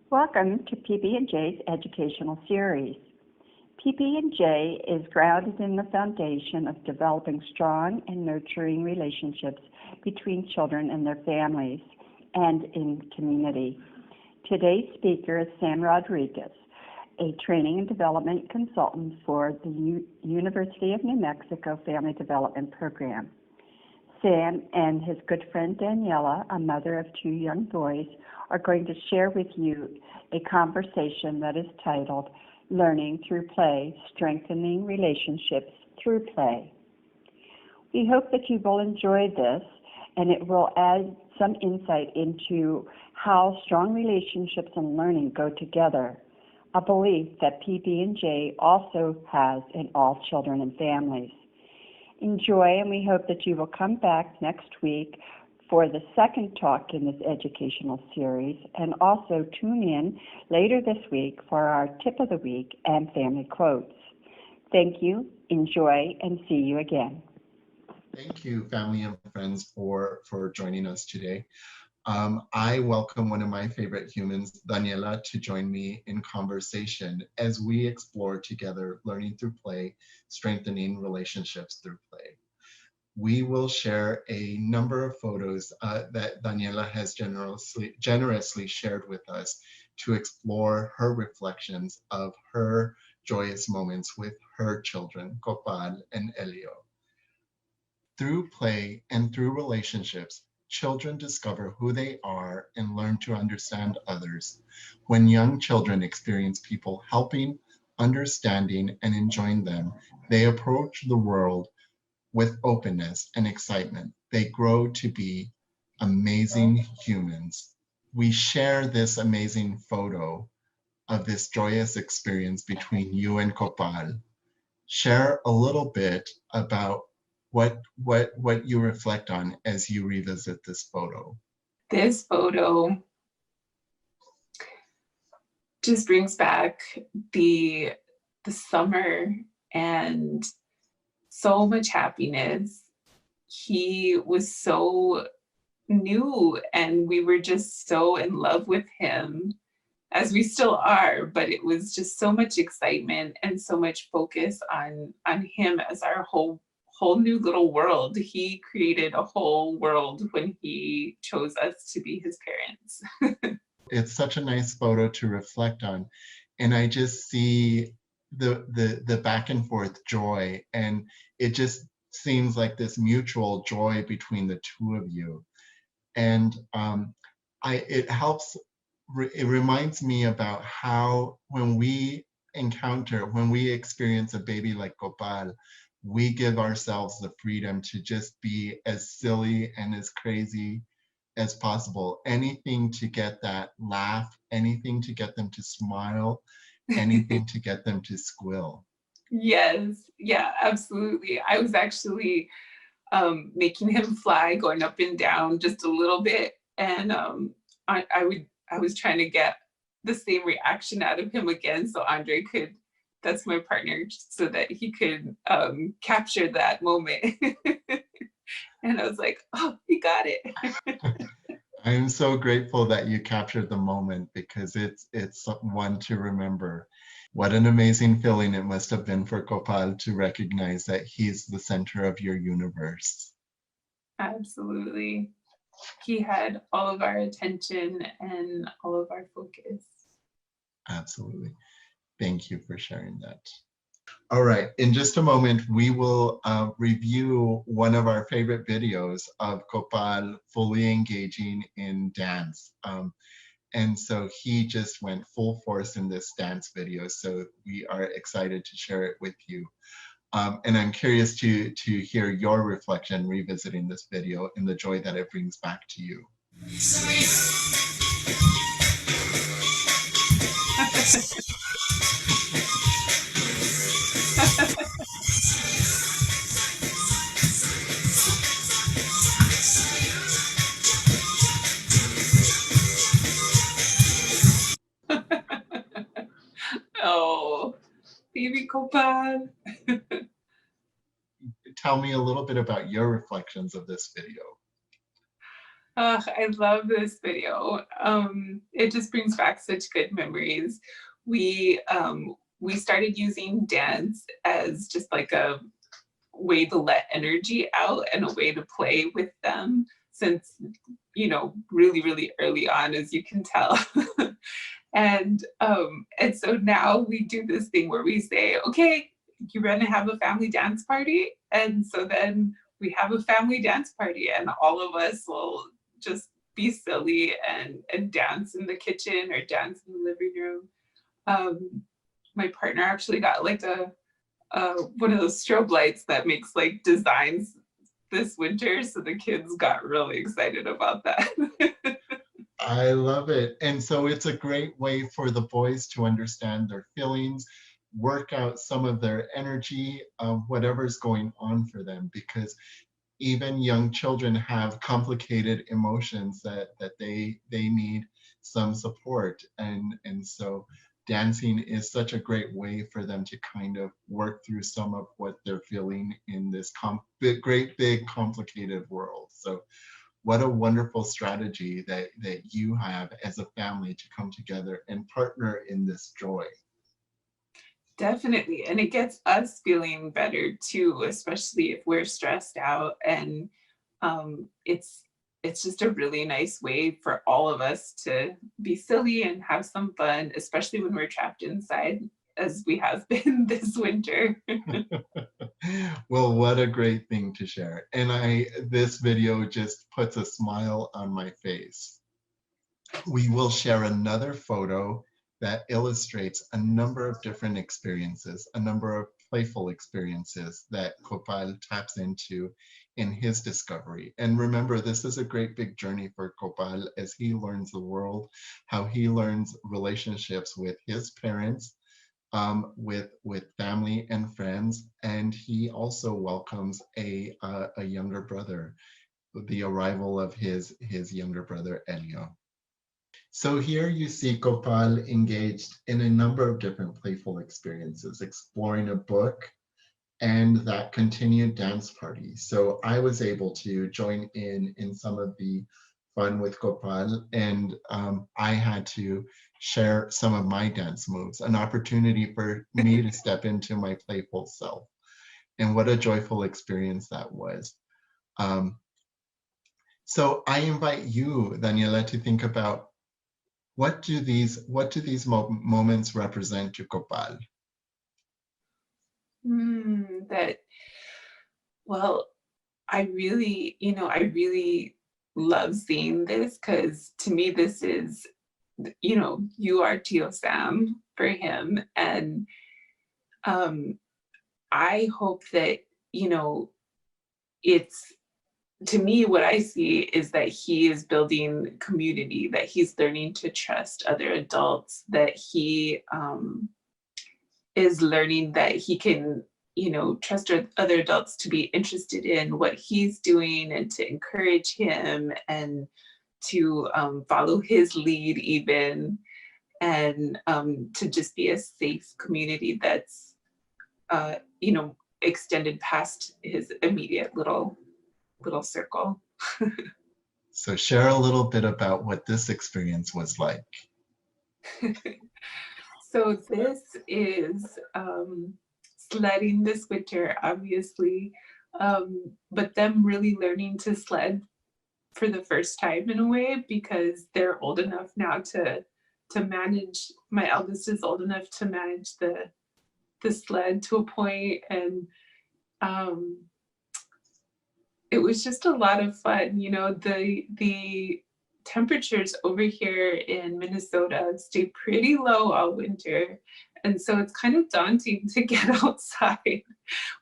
Welcome to PB&J's educational series. PB&J is grounded in the foundation of developing strong and nurturing relationships between children and their families and in community. Today's speaker is Sam Rodriguez, a training and development consultant for the University of New Mexico Family Development Program. Sam and his good friend Daniella, a mother of 2 young boys, are going to share with you a conversation that is titled Learning Through Play, Strengthening Relationships Through Play. We hope that you will enjoy this and it will add some insight into how strong relationships and learning go together, a belief that PB&J also has in all children and families. Enjoy, and we hope that you will come back next week for the second talk in this educational series, and also tune in later this week for our tip of the week and family quotes. Thank you, enjoy, and see you again. Thank you, family and friends, for joining us today. I welcome one of my favorite humans, Daniella, to join me in conversation as we explore together learning through play, strengthening relationships through play. We will share a number of photos that Daniella has generously shared with us to explore her reflections of her joyous moments with her children, Copal and Elio. Through play and through relationships, children discover who they are and learn to understand others. When young children experience people helping, understanding, and enjoying them, they approach the world with openness and excitement. They grow to be amazing humans. We share this amazing photo of this joyous experience between you and Copal. Share a little bit about what you reflect on as you revisit this photo. This photo just brings back the summer and so much happiness. He was so new and we were just so in love with him, as we still are, but it was just so much excitement and so much focus on him as our whole new little world. He created a whole world when he chose us to be his parents. It's such a nice photo to reflect on. And I just see the back and forth joy, and it just seems like this mutual joy between the two of you. And it reminds me about how when we experience a baby like Copal, we give ourselves the freedom to just be as silly and as crazy as possible. Anything to get that laugh, anything to get them to smile, anything to get them to squeal. Yes, yeah, absolutely. I was actually making him fly, going up and down just a little bit. And I was trying to get the same reaction out of him again so Andre could, that's my partner, so that he could capture that moment. And I was like, oh, he got it. I'm so grateful that you captured the moment, because it's one to remember. What an amazing feeling it must have been for Copal to recognize that he's the center of your universe. Absolutely. He had all of our attention and all of our focus. Absolutely. Thank you for sharing that. All right, in just a moment, we will review one of our favorite videos of Copal fully engaging in dance. And so he just went full force in this dance video. So we are excited to share it with you. And I'm curious to hear your reflection revisiting this video and the joy that it brings back to you. Oh, baby Copal. Tell me a little bit about your reflections of this video. I love this video. It just brings back such good memories. We started using dance as just like a way to let energy out and a way to play with them since, really, really early on, as you can tell. And so now we do this thing where we say, okay, you're going to have a family dance party. And so then we have a family dance party and all of us will just be silly and dance in the kitchen or dance in the living room. My partner actually got like one of those strobe lights that makes like designs this winter. So the kids got really excited about that. I love it. And so it's a great way for the boys to understand their feelings, work out some of their energy of whatever's going on for them, because even young children have complicated emotions that they need some support. And so dancing is such a great way for them to kind of work through some of what they're feeling in this great, big, complicated world. So what a wonderful strategy that you have as a family to come together and partner in this joy. Definitely. And it gets us feeling better too, especially if we're stressed out. And it's just a really nice way for all of us to be silly and have some fun, especially when we're trapped inside, as we have been this winter. Well, what a great thing to share. And this video just puts a smile on my face. We will share another photo that illustrates a number of different experiences, a number of playful experiences that Gopal taps into in his discovery. And remember, this is a great big journey for Gopal as he learns the world, how he learns relationships with his parents, with family and friends, and he also welcomes a younger brother, the arrival of his younger brother Elio. So here you see Gopal engaged in a number of different playful experiences, exploring a book and that continued dance party. So I was able to join in some of the fun with Gopal, and I had to share some of my dance moves, an opportunity for me to step into my playful self. And what a joyful experience that was. So I invite you, Daniella, to think about what do these moments represent to Gopal? Well, I really love seeing this because to me, this is, you are Tio Sam for him. And I hope that, it's, to me, what I see is that he is building community, that he's learning to trust other adults, that he is learning that he can, trust other adults to be interested in what he's doing and to encourage him and to follow his lead even, and to just be a safe community that's, extended past his immediate little circle. So share a little bit about what this experience was like. So this is sledding this winter, obviously, but them really learning to sled for the first time in a way, because they're old enough now to manage. My eldest is old enough to manage the sled to a point, and it was just a lot of fun. The temperatures over here in Minnesota stay pretty low all winter. And so it's kind of daunting to get outside,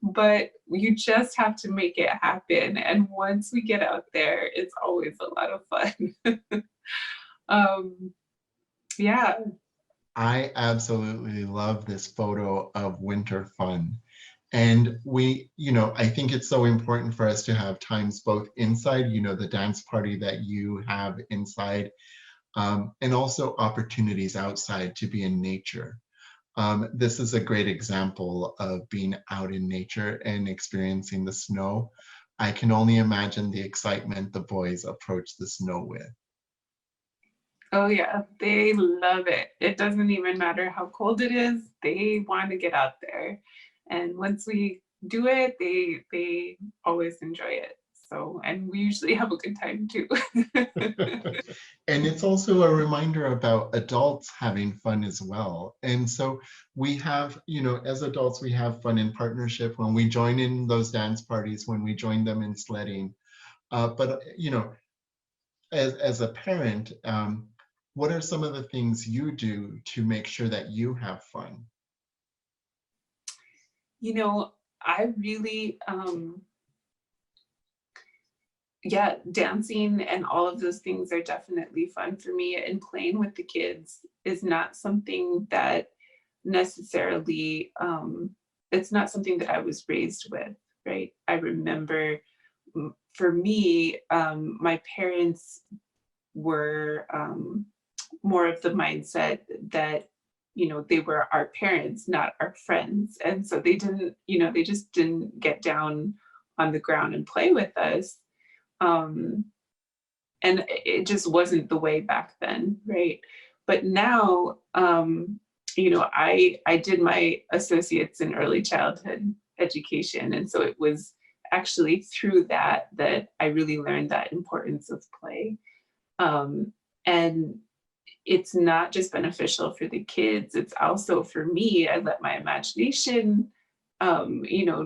but you just have to make it happen. And once we get out there, it's always a lot of fun. Yeah. I absolutely love this photo of winter fun. And I think it's so important for us to have times both inside, the dance party that you have inside, and also opportunities outside to be in nature. This is a great example of being out in nature and experiencing the snow. I can only imagine the excitement the boys approach the snow with. Oh yeah, they love it. It doesn't even matter how cold it is. They want to get out there. And once we do it, they always enjoy it. So, and we usually have a good time too. And it's also a reminder about adults having fun as well. And so we have, as adults, we have fun in partnership when we join in those dance parties, when we join them in sledding. But as a parent, what are some of the things you do to make sure that you have fun? I really, yeah, dancing and all of those things are definitely fun for me. And playing with the kids is not something that necessarily, it's not something that I was raised with, right? I remember for me, my parents were more of the mindset that they were our parents, not our friends, and so they just didn't get down on the ground and play with us, um, and it just wasn't the way back then, right? But now, I did my associates in early childhood education, and so it was actually through that I really learned that importance of play. And it's not just beneficial for the kids, it's also for me. I let my imagination,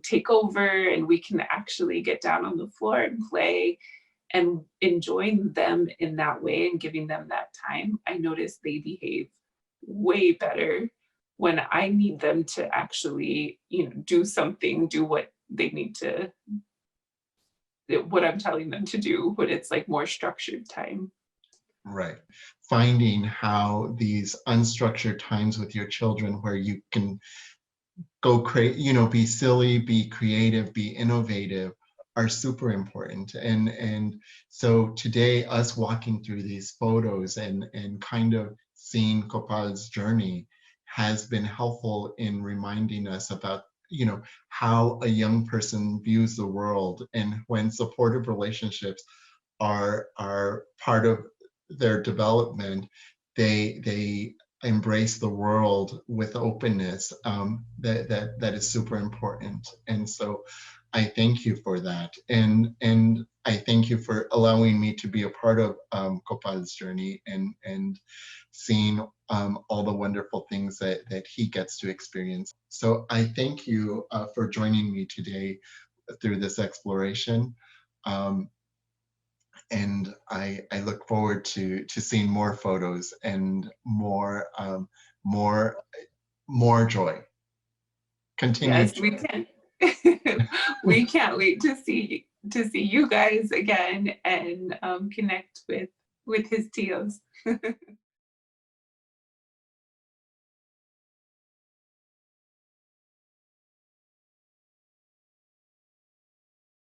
take over, and we can actually get down on the floor and play, and enjoying them in that way and giving them that time. I notice they behave way better when I need them to actually, do something, do what they need to, what I'm telling them to do, when it's like more structured time. Right. Finding how these unstructured times with your children where you can go crazy, be silly, be creative, be innovative are super important. And so today, us walking through these photos and kind of seeing Copal's journey has been helpful in reminding us about how a young person views the world, and when supportive relationships are part of their development, they embrace the world with openness. That is super important. And so I thank you for that, and I thank you for allowing me to be a part of Copal's journey and seeing all the wonderful things that he gets to experience. So I thank you for joining me today through this exploration. And I look forward to seeing more photos and more joy. Continued Yes, we can. We can't wait to see you guys again and connect with his tios.